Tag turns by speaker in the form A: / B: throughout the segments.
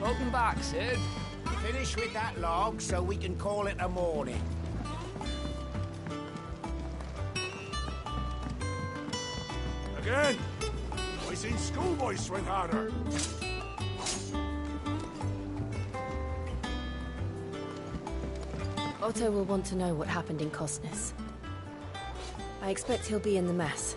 A: Welcome back, Sid.
B: Finish with that log so we can call it a morning.
C: Again? I seen schoolboys swing harder.
D: Otto will want to know what happened in Cosnes. I expect he'll be in the mess.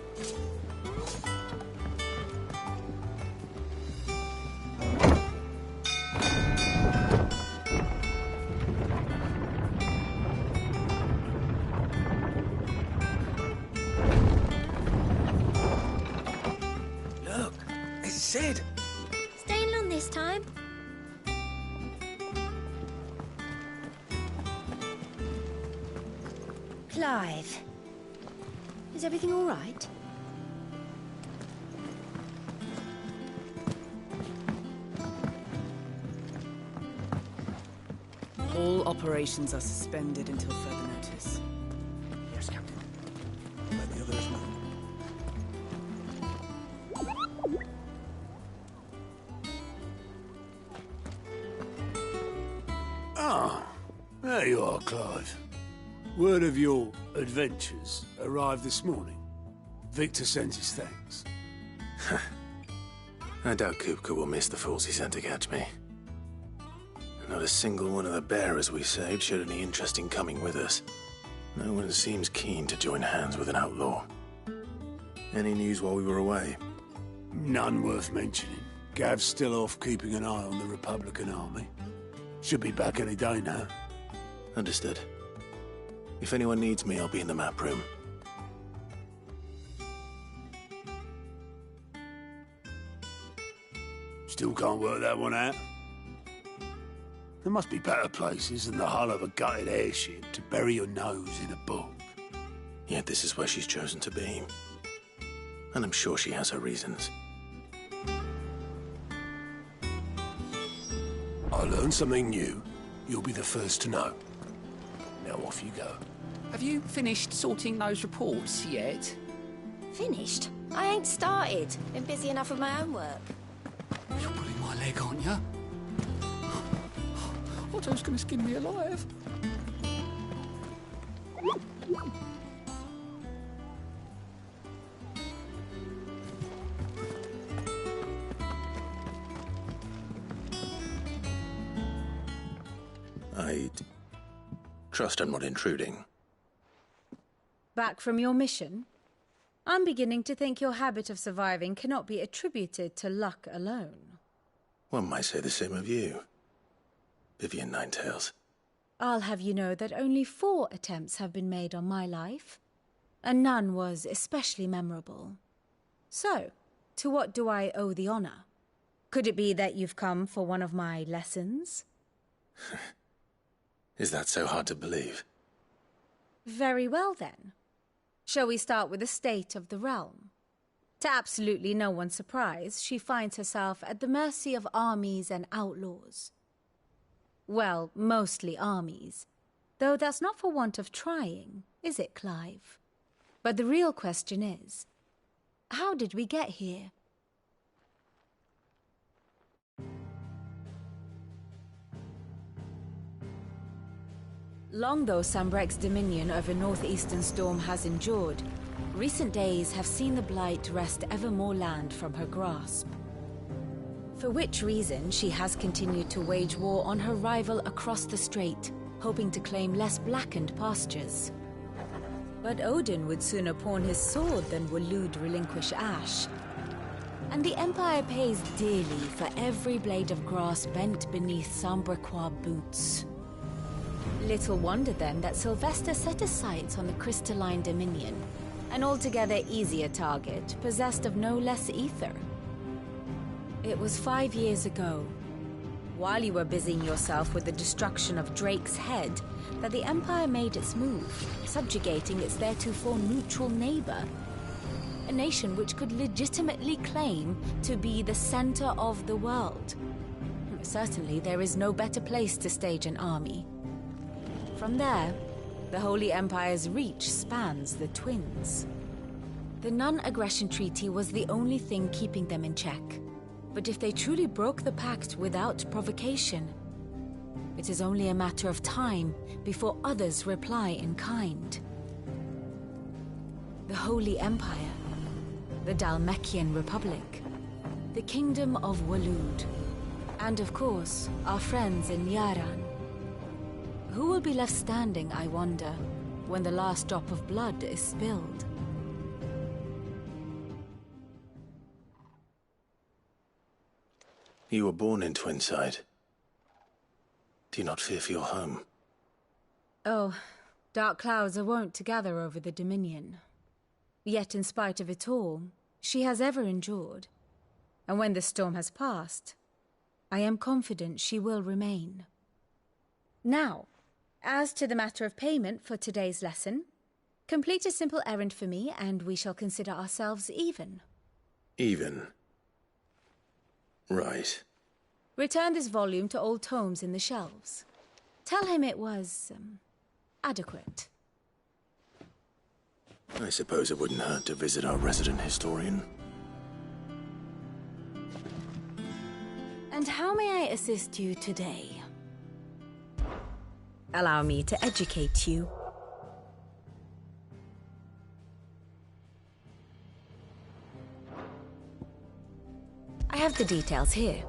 A: Look, it's Sid.
E: Staying long this time?
D: Clive. Is everything all right?
F: All operations are suspended until further notice.
A: Yes, Captain.
C: Let the others know.
G: Ah, there you are, Clive. Word of your adventures arrived this morning. Victor sends his thanks.
H: I doubt Kupka will miss the fools he sent to catch me. Not a single one of the bearers we saved showed any interest in coming with us. No one seems keen to join hands with an outlaw. Any news while we were away?
G: None worth mentioning. Gav's still off keeping an eye on the Republican army. Should be back any day now.
H: Understood. If anyone needs me, I'll be in the map room.
G: Still can't work that one out. There must be better places than the hull of a gutted airship to bury your nose in a book.
H: Yet this is where she's chosen to be. And I'm sure she has her reasons.
G: I learned something new. You'll be the first to know. Now off you go.
A: Have you finished sorting those reports yet?
E: Finished? I ain't started. Been busy enough with my own work.
A: You're pulling my leg, aren't you? Otto's gonna skin me alive.
H: I trust I'm not intruding.
I: Back from your mission? I'm beginning to think your habit of surviving cannot be attributed to luck alone.
H: One might say the same of you, Vivian Ninetails.
I: I'll have you know that only 4 attempts have been made on my life, and none was especially memorable. So, to what do I owe the honor? Could it be that you've come for one of my lessons?
H: Is that so hard to believe?
I: Very well, then. Shall we start with the state of the realm? To absolutely no one's surprise, she finds herself at the mercy of armies and outlaws. Well, mostly armies. Though that's not for want of trying, is it, Clive? But the real question is, how did we get here? Long though Sambrek's dominion over northeastern Storm has endured, recent days have seen the Blight wrest ever more land from her grasp. For which reason she has continued to wage war on her rival across the strait, hoping to claim less blackened pastures. But Odin would sooner pawn his sword than Waloed relinquish Ash. And the Empire pays dearly for every blade of grass bent beneath Sambrequois boots. Little wonder then that Sylvester set his sights on the crystalline dominion, an altogether easier target, possessed of no less ether. It was 5 years ago, while you were busying yourself with the destruction of Drake's head, that the Empire made its move, subjugating its theretofore neutral neighbor, a nation which could legitimately claim to be the center of the world. Certainly, there is no better place to stage an army. From there, the Holy Empire's reach spans the Twins. The non-aggression treaty was the only thing keeping them in check. But if they truly broke the pact without provocation, it is only a matter of time before others reply in kind. The Holy Empire, the Dalmekian Republic, the Kingdom of Waloed, and of course, our friends in Yaran. Who will be left standing, I wonder, when the last drop of blood is spilled?
H: You were born in Twinside. Do you not fear for your home?
I: Oh, dark clouds are wont to gather over the Dominion. Yet in spite of it all, she has ever endured. And when the storm has passed, I am confident she will remain. Now, as to the matter of payment for today's lesson, complete a simple errand for me and we shall consider ourselves even.
H: Even? Right.
I: Return this volume to old tomes in the shelves. Tell him it was, adequate.
H: I suppose it wouldn't hurt to visit our resident historian.
I: And how may I assist you today? Allow me to educate you. I have the details here.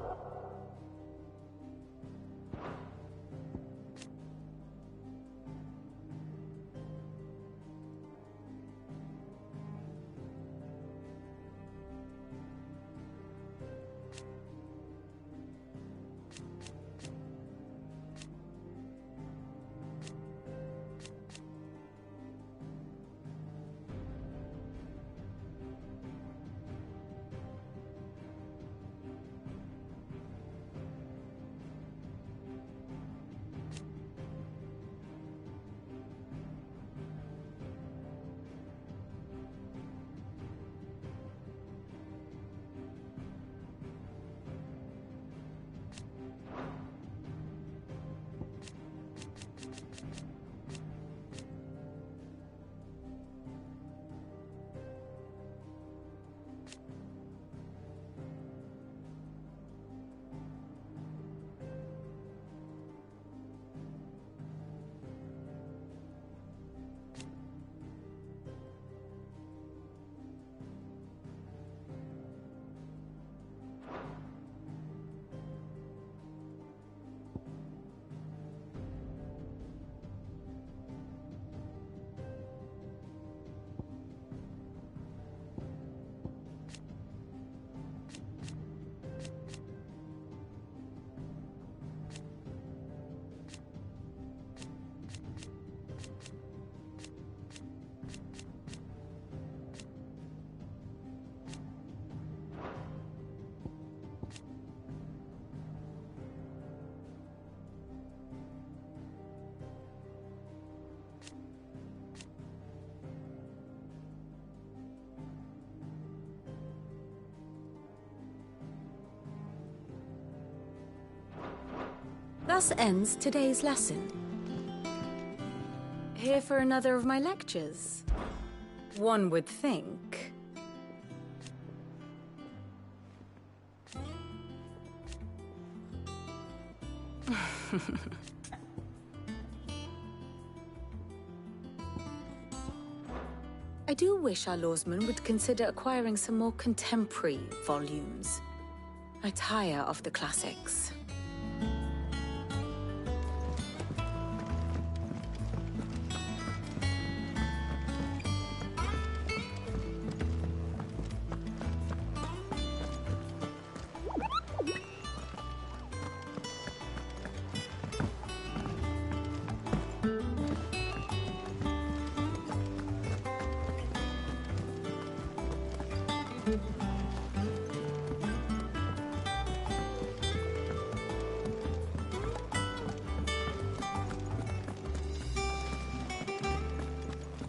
I: Thus ends today's lesson. Here for another of my lectures? One would think. I do wish our lawsmen would consider acquiring some more contemporary volumes. I tire of the classics.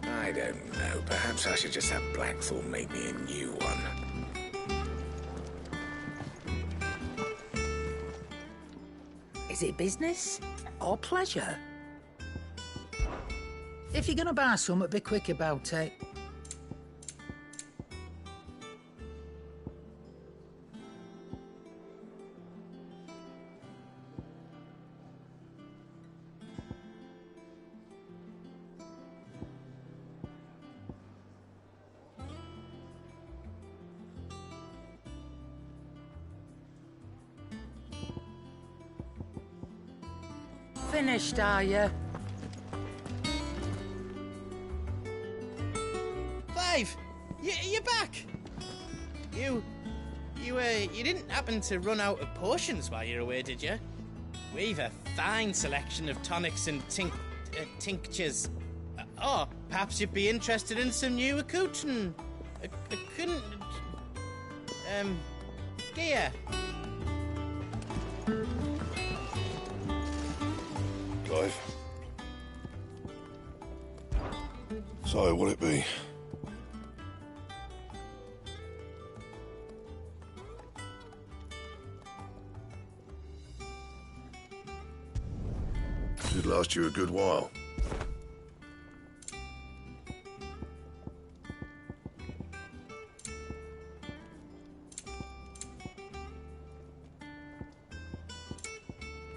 B: I don't know. Perhaps I should just have Blackthorn make me a new one.
J: Is it business or pleasure? If you're gonna buy something, be quick about it. Finished, are you?
K: Clive! You're back! You didn't happen to run out of potions while you're away, did you? We've a fine selection of tonics and tinctures. Or perhaps you'd be interested in some new accoutrement. Gear.
C: Clive. So, what'll it be? Should last you a good while.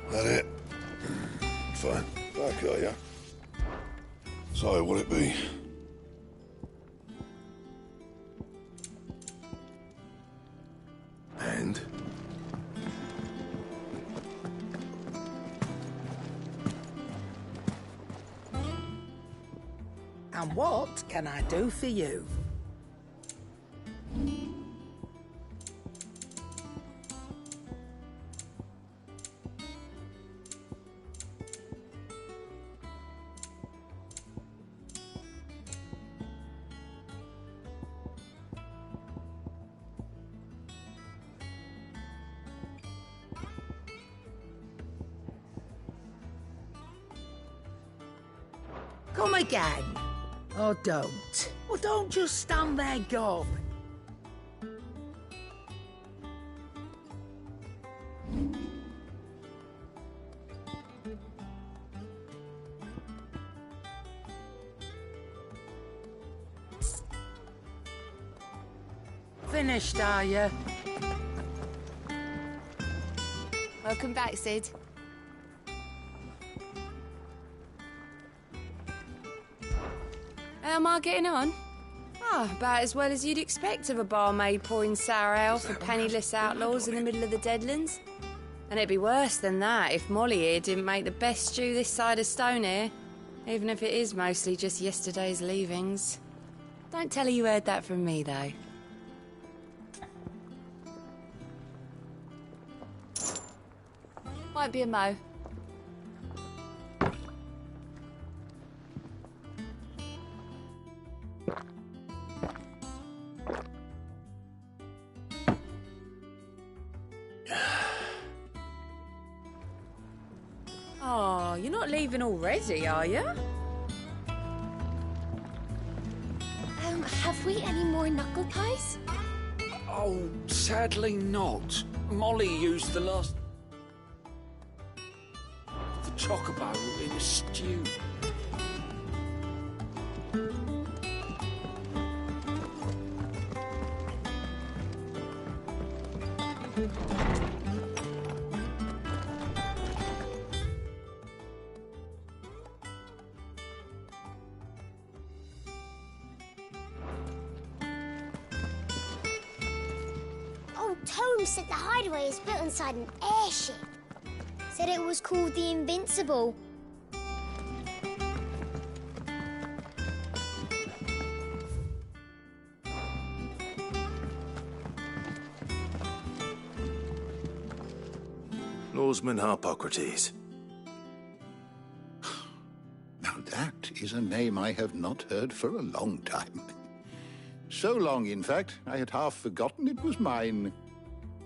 C: That it? Fine. Back, are ya? So, what'll it be? And?
J: And what can I do for you? Come again. Or don't. Or don't just stand there, gob. Finished, are you?
D: Welcome back, Sid. How am I getting on? About as well as you'd expect of a barmaid pouring sour ale for penniless outlaws in the middle of the Deadlands. And it'd be worse than that if Molly here didn't make the best stew this side of Stone here, even if it is mostly just yesterday's leavings. Don't tell her you heard that from me, though. Might be a mo. Oh, you're not leaving already, are you?
E: Have we any more knuckle pies?
A: Oh, sadly not. Molly used the last... the chocobo in a stew.
L: Tome said the hideaway is built inside an airship. Said it was called the Invincible.
H: Norseman Harpocrates.
M: Now that is a name I have not heard for a long time. So long, in fact, I had half forgotten it was mine.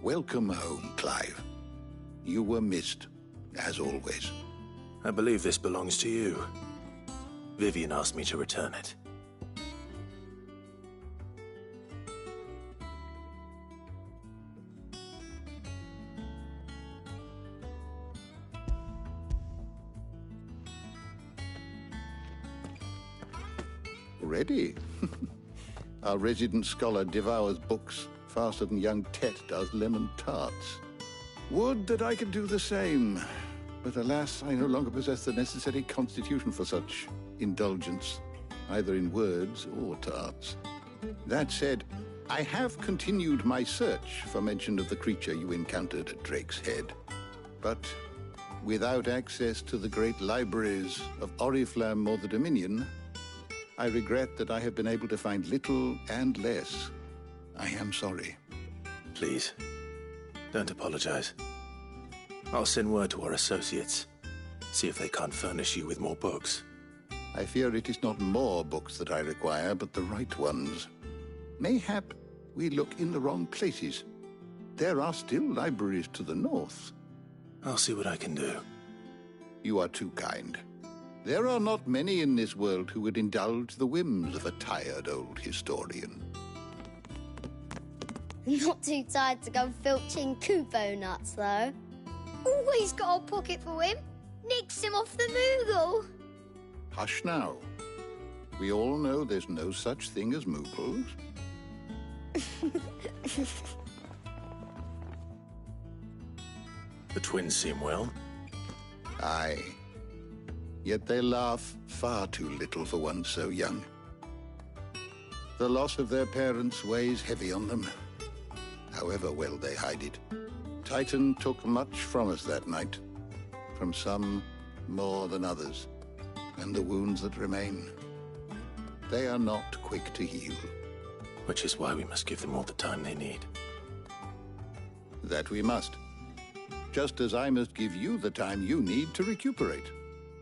M: Welcome home, Clive. You were missed, as always.
H: I believe this belongs to you. Vivian asked me to return it.
M: Ready? Our resident scholar devours books faster than young Tet does lemon tarts. Would that I could do the same. But alas, I no longer possess the necessary constitution for such indulgence, either in words or tarts. That said, I have continued my search for mention of the creature you encountered at Drake's Head. But Without access to the great libraries of Oriflamme or the Dominion, I regret that I have been able to find little and less. I am sorry.
H: Please, don't apologize. I'll send word to our associates. See if they can't furnish you with more books.
M: I fear it is not more books that I require, but the right ones. Mayhap we look in the wrong places. There are still libraries to the north.
H: I'll see what I can do.
M: You are too kind. There are not many in this world who would indulge the whims of a tired old historian.
L: Not too tired to go filching Kupo nuts, though. Always got a pocket for him. Nicks him off the Moogle.
M: Hush now. We all know there's no such thing as Moogles.
H: The twins seem well.
M: Aye. Yet they laugh far too little for one so young. The loss of their parents weighs heavy on them, however well they hide it. Titan took much from us that night, from some more than others, and the wounds that remain, they are not quick to heal.
H: Which is why we must give them all the time they need.
M: That we must. Just as I must give you the time you need to recuperate.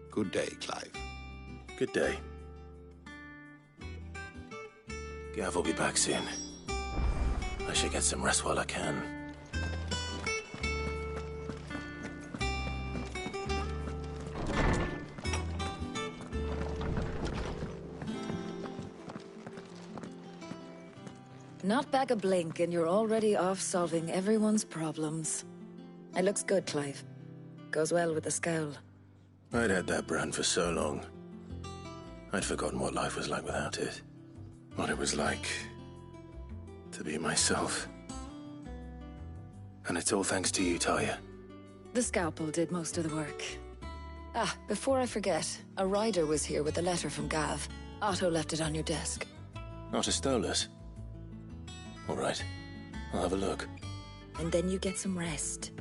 M: Good day, Clive.
H: Good day. Gav will be back soon. I should get some rest while I can.
N: Not back a blink and you're already off solving everyone's problems. It looks good, Clive. Goes well with the scowl.
H: I'd had that brand for so long. I'd forgotten what life was like without it. What it was like to be myself. And it's all thanks to you, Talia.
N: The scalpel did most of the work. Ah, before I forget, a rider was here with a letter from Gav. Otto left it on your desk.
H: Not a stolus. All right, I'll have a look.
N: And then you get some rest.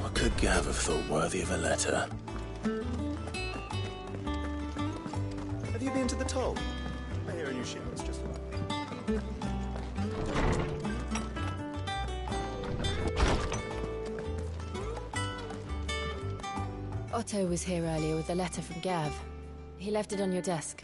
H: What could Gav have thought worthy of a letter?
O: Have you been to the toll? I hear a new shipment's just arrived.
P: Otto was here earlier with a letter from Gav. He left it on your desk.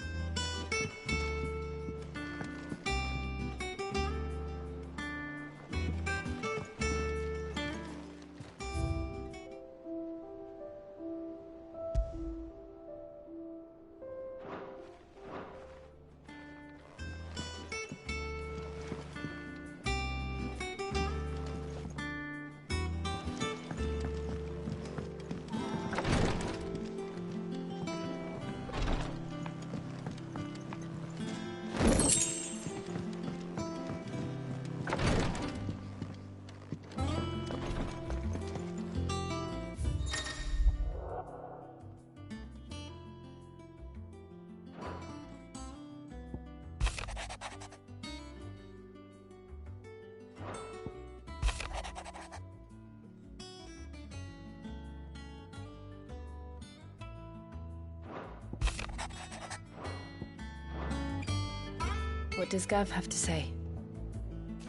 P: What does Gav have to say?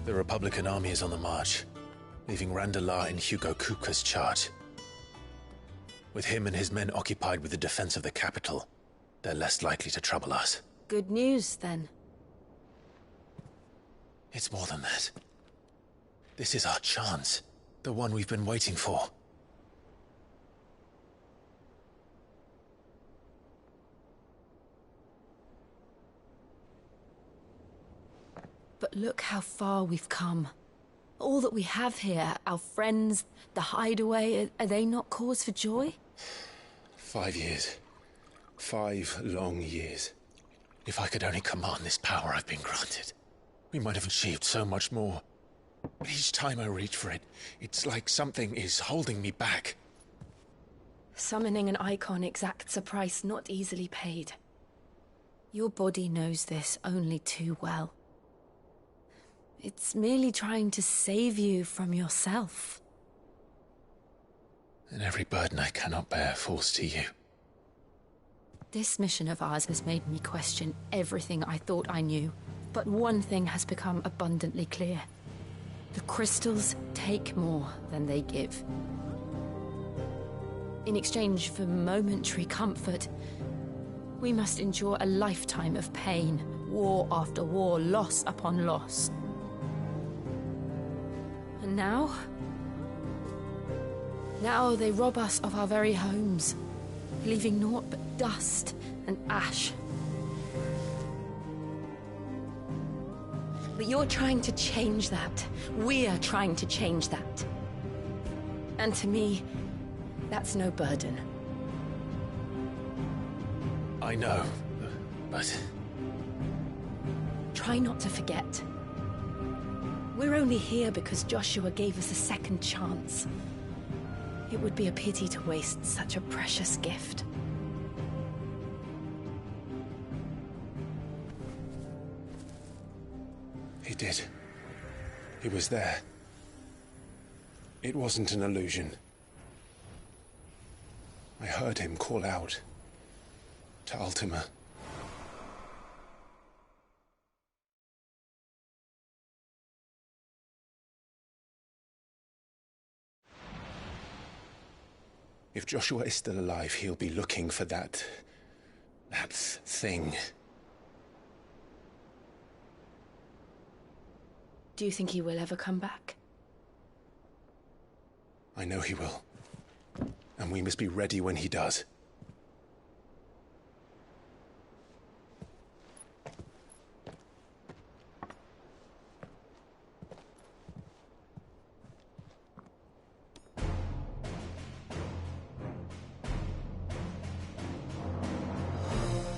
H: The Republican army is on the march, leaving Randalar in Hugo Kupka's charge. With him and his men occupied with the defense of the capital, they're less likely to trouble us.
P: Good news, then.
H: It's more than that. This is our chance. The one we've been waiting for.
P: But look how far we've come. All that we have here, our friends, the hideaway, are they not cause for joy?
H: 5 years. 5 long years. If I could only command this power I've been granted, we might have achieved so much more. But each time I reach for it, it's like something is holding me back.
P: Summoning an icon exacts a price not easily paid. Your body knows this only too well. It's merely trying to save you from yourself.
H: And every burden I cannot bear falls to you.
P: This mission of ours has made me question everything I thought I knew. But one thing has become abundantly clear. The crystals take more than they give. In exchange for momentary comfort, we must endure a lifetime of pain, war after war, loss upon loss. And now they rob us of our very homes, leaving naught but dust and ash. But you're trying to change that. We're trying to change that. And to me, that's no burden.
H: I know, but...
P: Try not to forget. We're only here because Joshua gave us a second chance. It would be a pity to waste such a precious gift.
H: He did. He was there. It wasn't an illusion. I heard him call out to Ultima. If Joshua is still alive, he'll be looking for that thing.
P: Do you think he will ever come back?
H: I know he will. And we must be ready when he does.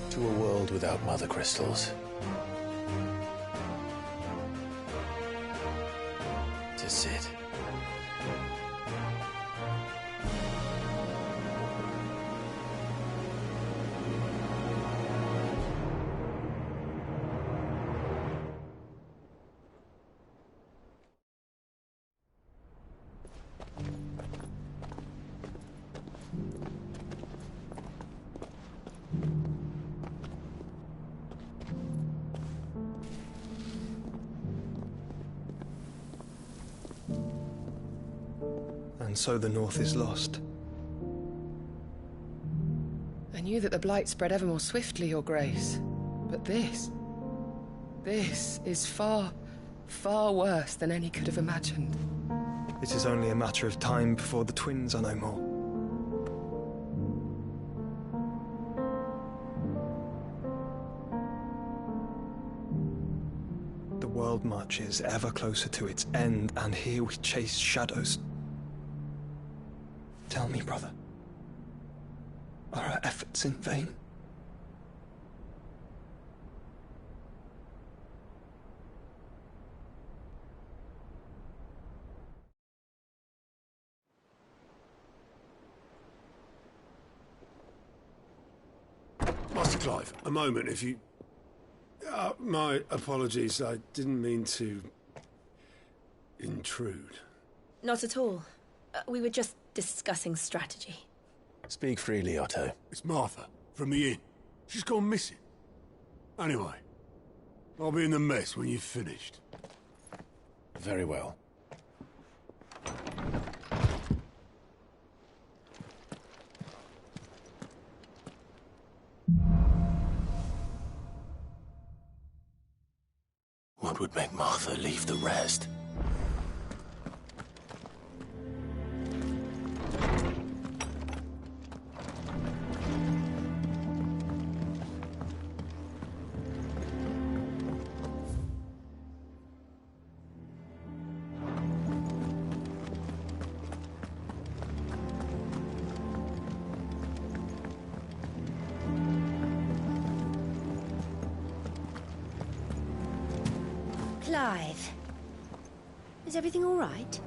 H: To a world without mother crystals. To Sid.
O: And so the North is lost.
Q: I knew that the Blight spread ever more swiftly, Your Grace. But this is far, far worse than any could have imagined.
O: It is only a matter of time before the twins are no more. The world marches ever closer to its end, and here we chase shadows. Tell me, brother, are our efforts in vain?
G: Master Clive, a moment, if you... my apologies, I didn't mean to... intrude.
P: Not at all. We were just discussing strategy.
H: Speak freely, Otto.
G: It's Martha, from the inn. She's gone missing. Anyway, I'll be in the mess when you've finished.
H: Very well. What would make Martha leave the rest?
E: Clive, is everything all right?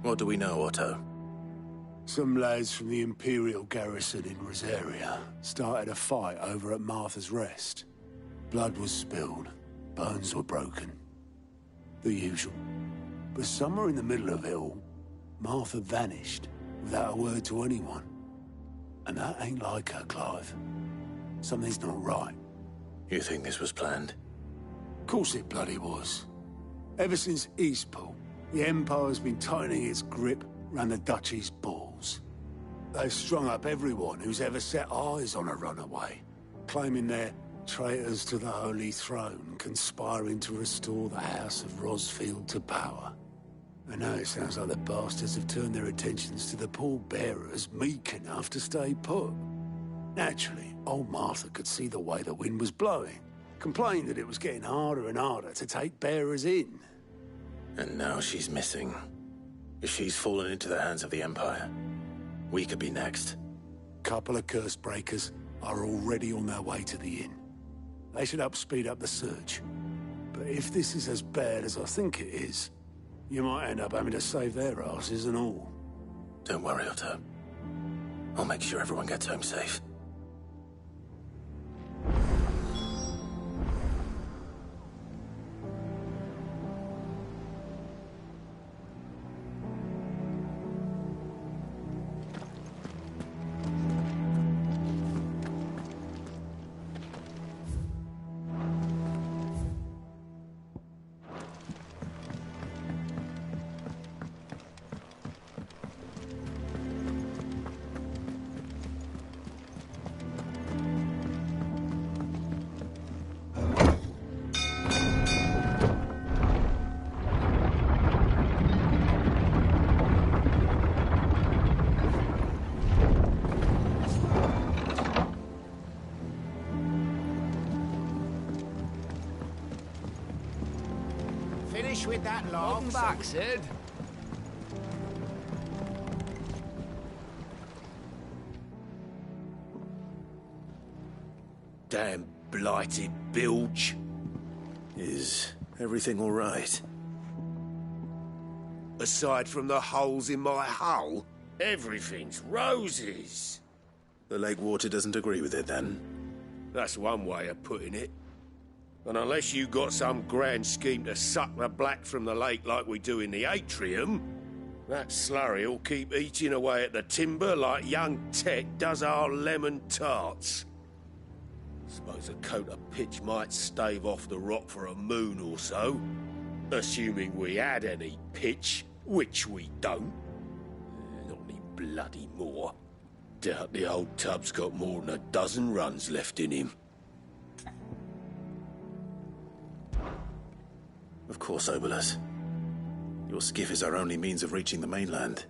H: What do we know, Otto?
G: Some lads from the Imperial garrison in Rosaria started a fight over at Martha's Rest. Blood was spilled, bones were broken. The usual. But somewhere in the middle of it all, Martha vanished without a word to anyone. And that ain't like her, Clive. Something's not right.
H: You think this was planned?
G: Of course it bloody was. Ever since Eastpool, the Empire's been tightening its grip round the Duchy's balls. They've strung up everyone who's ever set eyes on a runaway, claiming they're traitors to the Holy Throne, conspiring to restore the House of Rosfield to power. And now it sounds like the bastards have turned their attentions to the pallbearers meek enough to stay put. Naturally, old Martha could see the way the wind was blowing, complained that it was getting harder and harder to take bearers in.
H: And now she's missing. If she's fallen into the hands of the Empire, we could be next.
G: Couple of curse breakers are already on their way to the inn. They should help speed up the search. But if this is as bad as I think it is, you might end up having to save their asses and all.
H: Don't worry, Otto. I'll make sure everyone gets home safe.
J: Finish with that log.
A: Welcome back, Sid.
B: Damn blighted bilge.
H: Is everything all right?
B: Aside from the holes in my hull, everything's roses.
H: The lake water doesn't agree with it, then?
B: That's one way of putting it. And unless you got some grand scheme to suck the black from the lake like we do in the atrium, that slurry'll keep eating away at the timber like young Tet does our lemon tarts. Suppose a coat of pitch might stave off the rock for a moon or so, assuming we had any pitch, which we don't. Not any bloody more. Doubt the old tub's got more than a dozen runs left in him.
H: Of course, Obolus. Your skiff is our only means of reaching the mainland.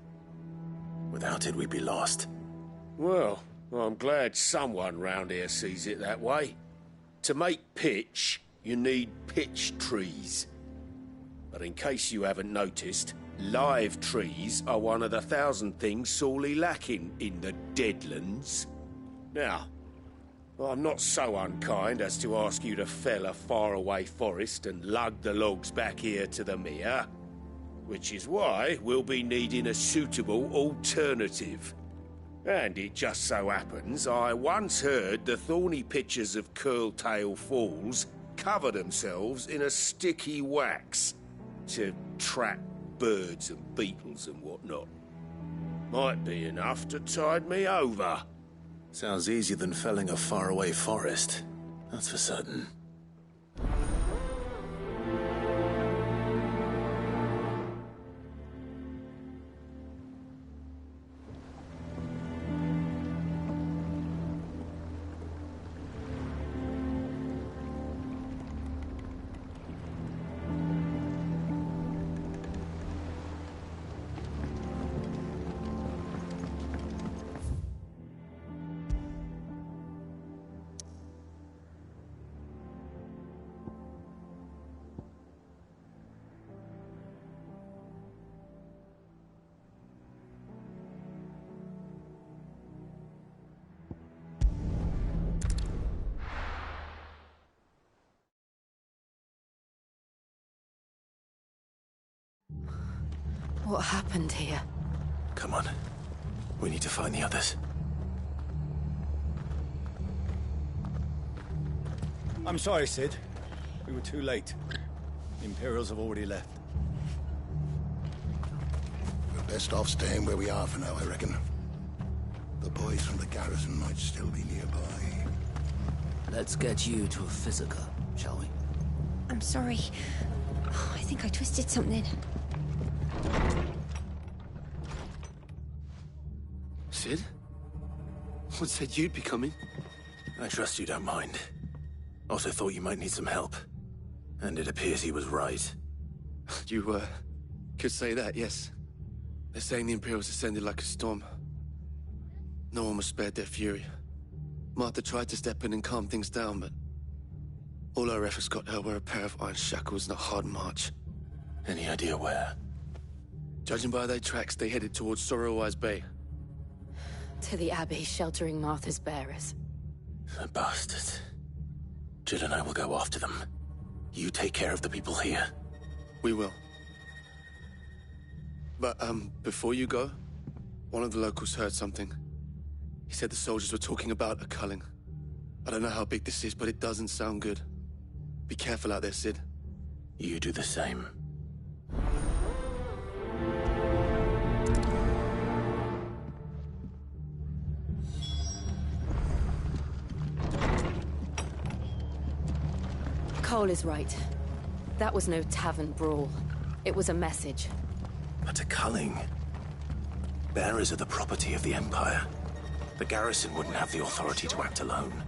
H: Without it, we'd be lost.
B: Well, I'm glad someone round here sees it that way. To make pitch, you need pitch trees. But in case you haven't noticed, live trees are one of the 1,000 things sorely lacking in the Deadlands. Now, I'm not so unkind as to ask you to fell a faraway forest and lug the logs back here to the mere, which is why we'll be needing a suitable alternative. And it just so happens I once heard the thorny pitchers of Curltail Falls cover themselves in a sticky wax to trap birds and beetles and whatnot. Might be enough to tide me over.
H: Sounds easier than felling a faraway forest. That's for certain.
P: What happened here?
H: Come on. We need to find the others.
R: I'm sorry, Sid. We were too late. The Imperials have already left.
C: We're best off staying where we are for now, I reckon. The boys from the garrison might still be nearby.
S: Let's get you to a physical, shall we?
E: I'm sorry. Oh, I think I twisted something.
T: Sid? What said you'd be coming?
H: I trust you don't mind. Also thought you might need some help. And it appears he was right.
T: You, could say that, yes. They're saying the Imperials descended like a storm. No one was spared their fury. Martha tried to step in and calm things down, but all our efforts got her were a pair of iron shackles and a hard march.
H: Any idea where?
T: Judging by their tracks, they headed towards Sorrowwise Bay.
P: To the Abbey, sheltering Martha's bearers.
H: The bastards. Jill and I will go after them. You take care of the people here.
T: We will. But, before you go, one of the locals heard something. He said the soldiers were talking about a culling. I don't know how big this is, but it doesn't sound good. Be careful out there, Sid.
H: You do the same.
P: Cole is right. That was no tavern brawl. It was a message.
H: But a culling. Bearers are the property of the Empire. The garrison wouldn't have the authority to act alone.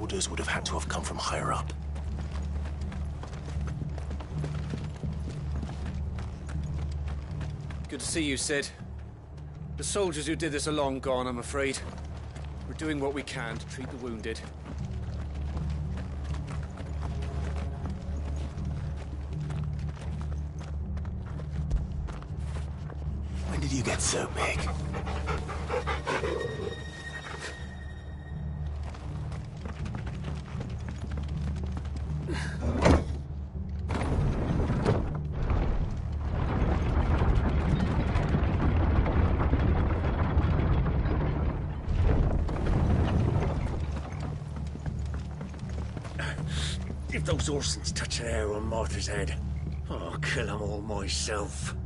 H: Orders would have had to have come from higher up.
A: Good to see you, Sid. The soldiers who did this are long gone, I'm afraid. We're doing what we can to treat the wounded.
H: When did you get so big?
B: If those Orsons touch an hair on Martha's head, I'll kill them all myself.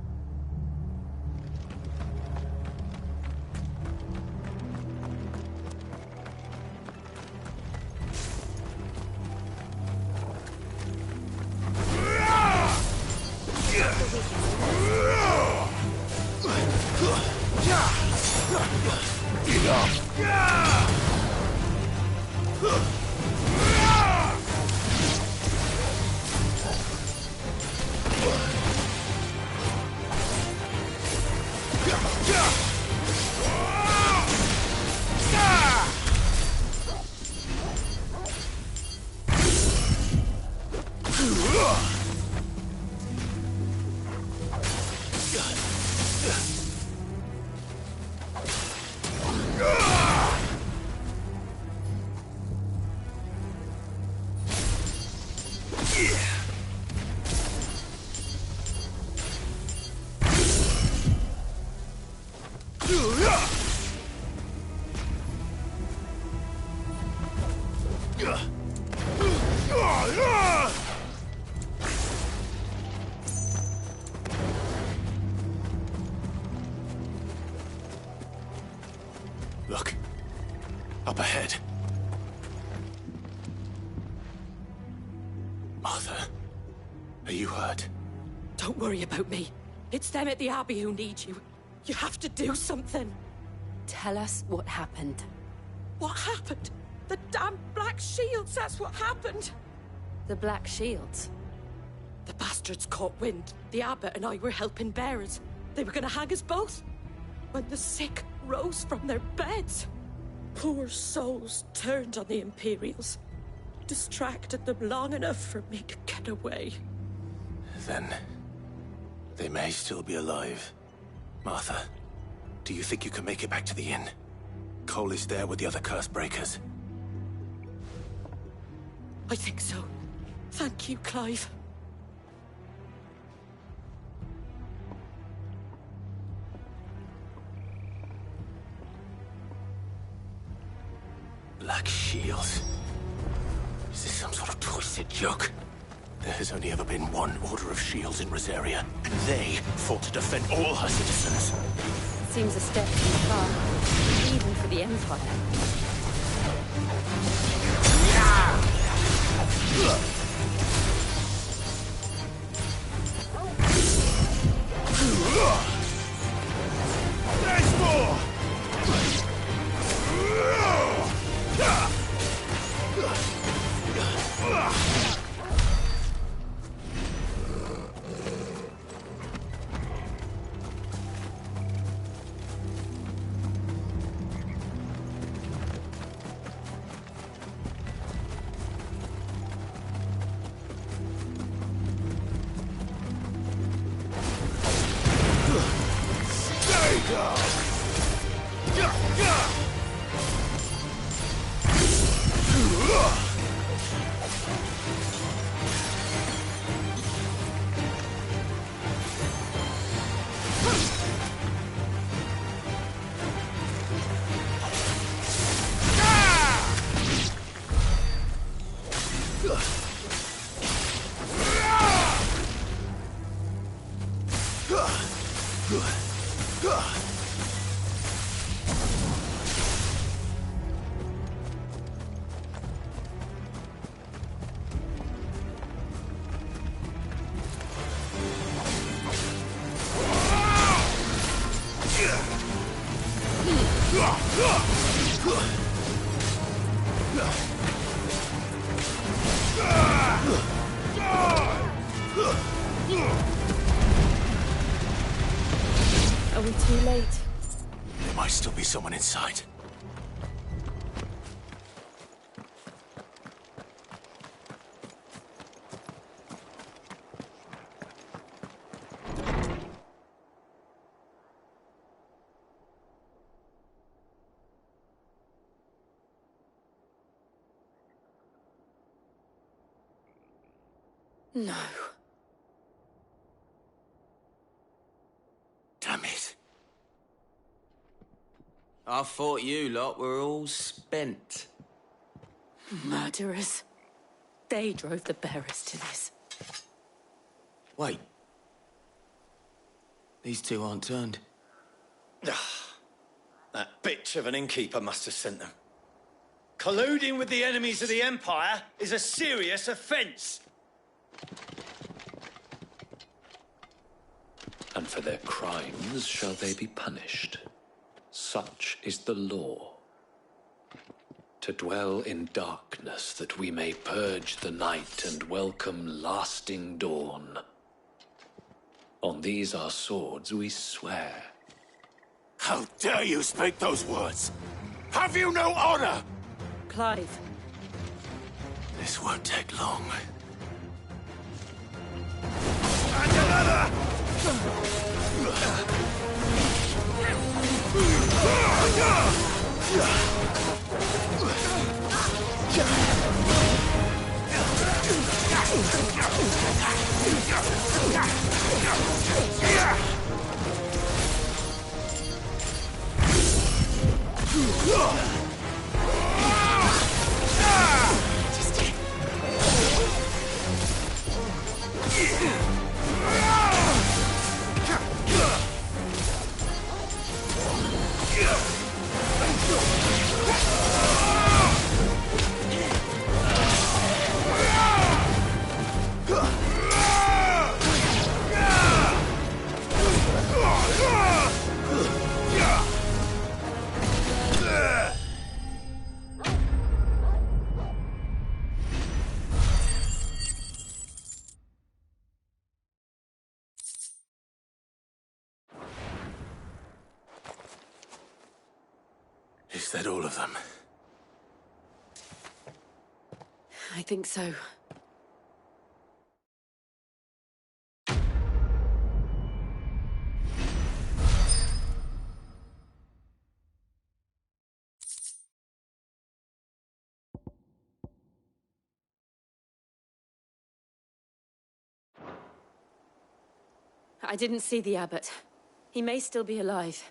H: Look. Up ahead. Martha, are you hurt?
U: Don't worry about me. It's them at the Abbey who need you. You have to do something.
P: Tell us what happened.
U: What happened? The damn Black Shields, that's what happened.
P: The Black Shields?
U: The bastards caught wind. The abbot and I were helping bearers. They were gonna hang us both. When the sick rose from their beds. Poor souls turned on the Imperials. Distracted them long enough for me to get away.
H: Then, they may still be alive. Martha, do you think you can make it back to the inn? Cole is there with the other curse breakers.
U: I think so. Thank you, Clive.
H: Black Shields. Is this some sort of twisted joke? There has only ever been one Order of Shields in Rosaria, and they fought to defend all her citizens.
P: Seems a step too far, even for the Empire.
B: There's more!
P: Are we too late?
H: There might still be someone inside.
P: No.
H: Damn it.
S: I thought you lot were all spent.
U: Murderers. They drove the bearers to this.
S: Wait. These two aren't turned.
R: That bitch of an innkeeper must have sent them. Colluding with the enemies of the Empire is a serious offence.
F: And for their crimes shall they be punished. Such is the law. To dwell in darkness that we may purge the night and welcome lasting dawn. On these our swords we swear.
B: How dare you speak those words? Have you no honor?
U: Clive.
H: This won't take long.
B: And another!
H: Is that all of them?
U: I think so.
P: I didn't see the abbot. He may still be alive.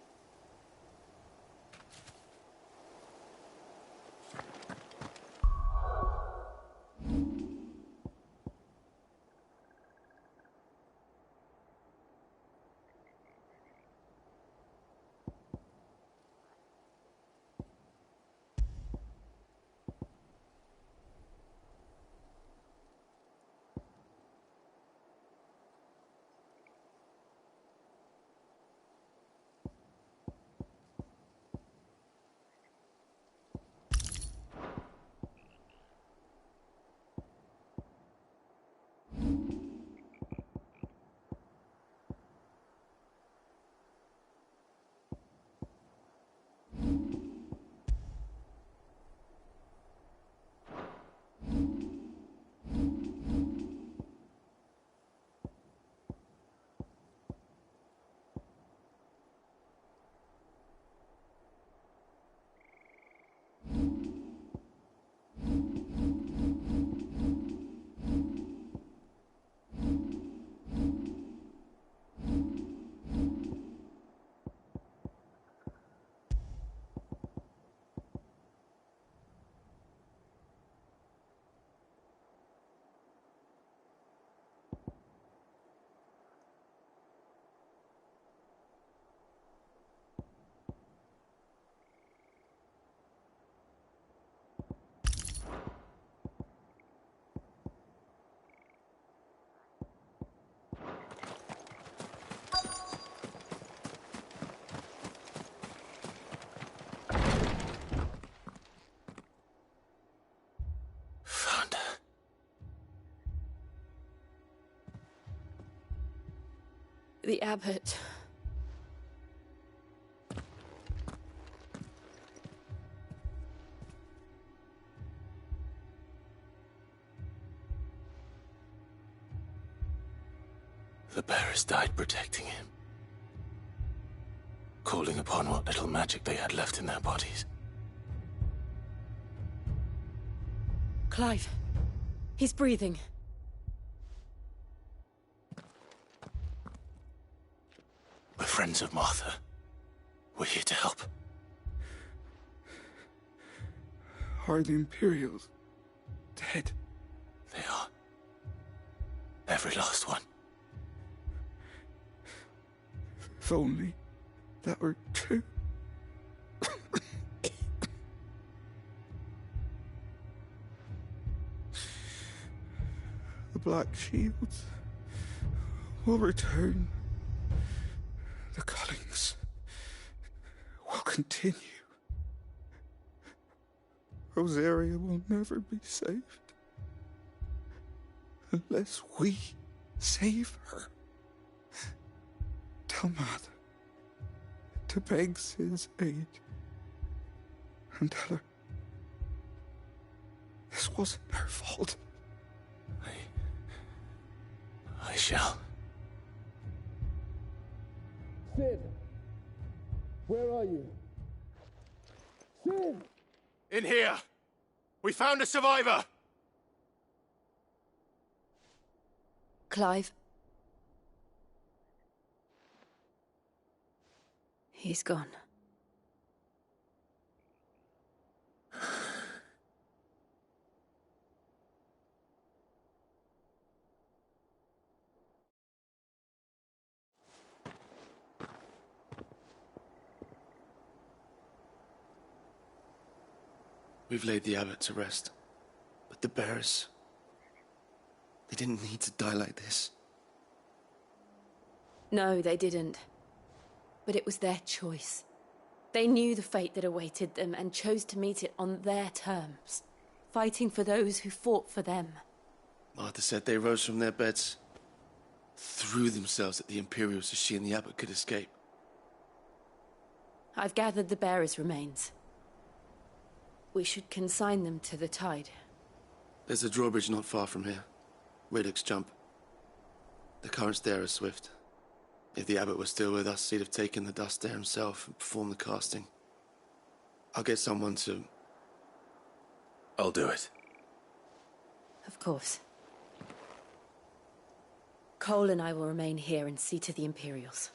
P: The abbot.
H: The bearers died protecting him, calling upon what little magic they had left in their bodies.
P: Clive. He's breathing.
H: We're friends of Martha. We're here to help.
G: Are the Imperials dead?
H: They are. Every last one.
G: If only that were true. The Black Shields will return. The cullings will continue. Rosaria will never be saved unless we save her. Tell Mother to beg Sid's aid and tell her this wasn't her fault.
H: I shall.
G: Sid! Where are you? Sid!
B: In here! We found a survivor!
P: Clive. He's gone.
T: We've laid the abbot to rest. But the bearers... they didn't need to die like this.
P: No, they didn't. But it was their choice. They knew the fate that awaited them and chose to meet it on their terms, fighting for those who fought for them.
T: Martha said they rose from their beds, threw themselves at the Imperials so she and the abbot could escape.
P: I've gathered the bearers' remains. We should consign them to the tide.
T: There's a drawbridge not far from here. Radix jump. The currents there are swift. If the abbot was still with us, he'd have taken the dust there himself and performed the casting. I'll get someone to...
H: I'll do it.
P: Of course. Cole and I will remain here and see to the Imperials.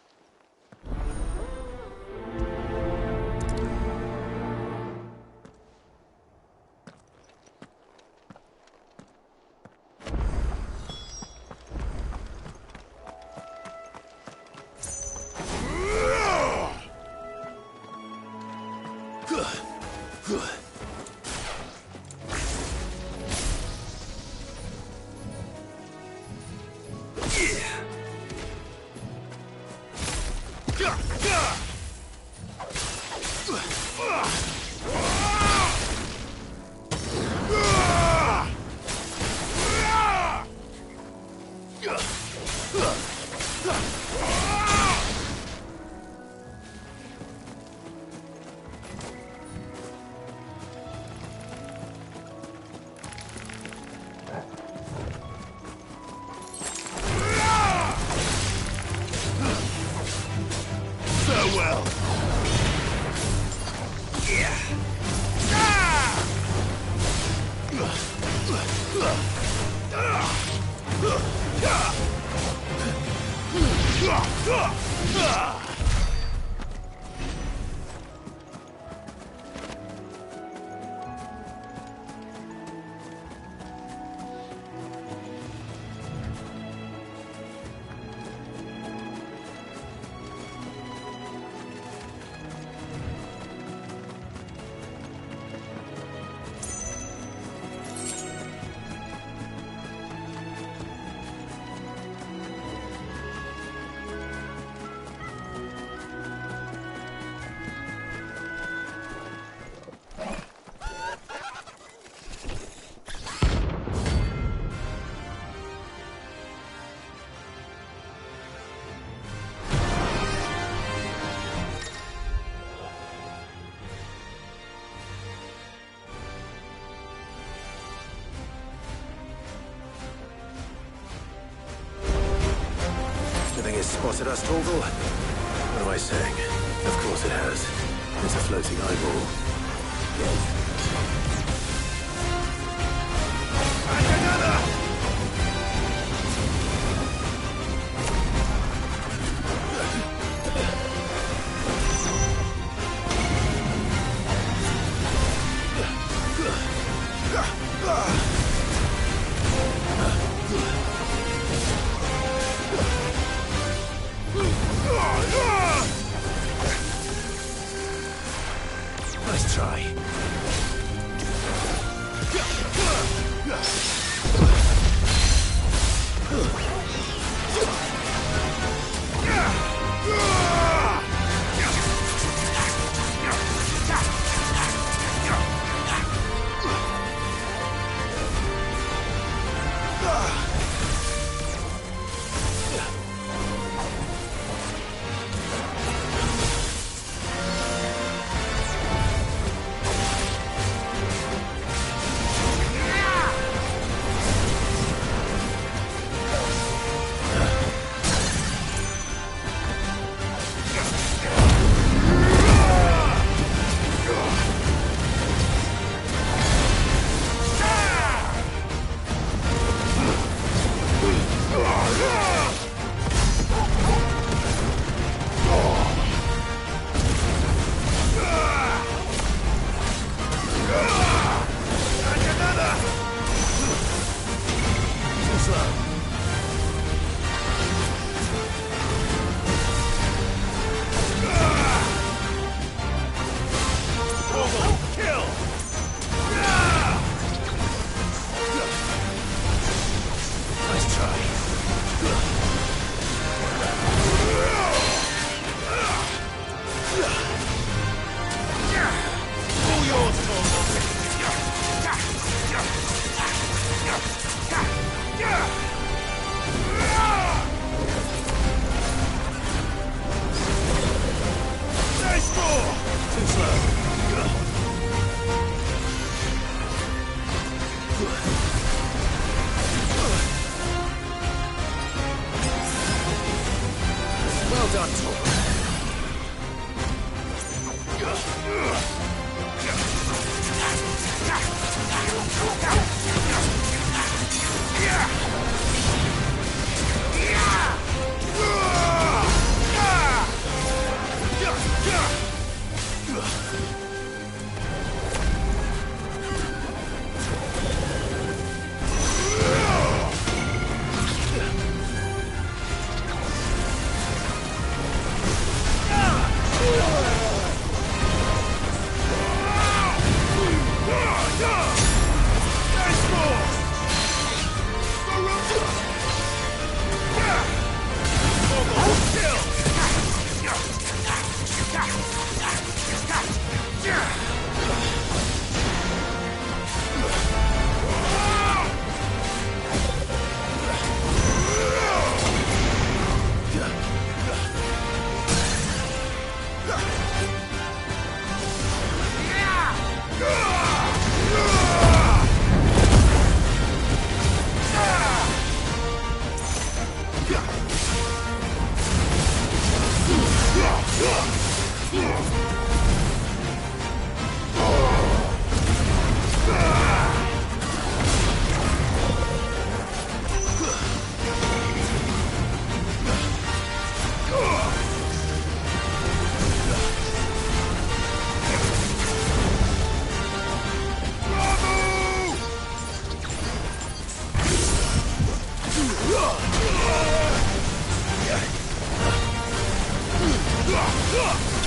H: Spotted us, Torval? What am I saying? Of course it has. It's a floating eyeball. Nice try. Well done, Torval.
B: Yeah!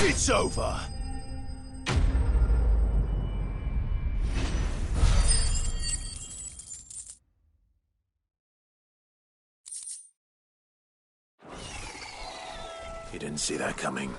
H: It's over. You didn't see that coming.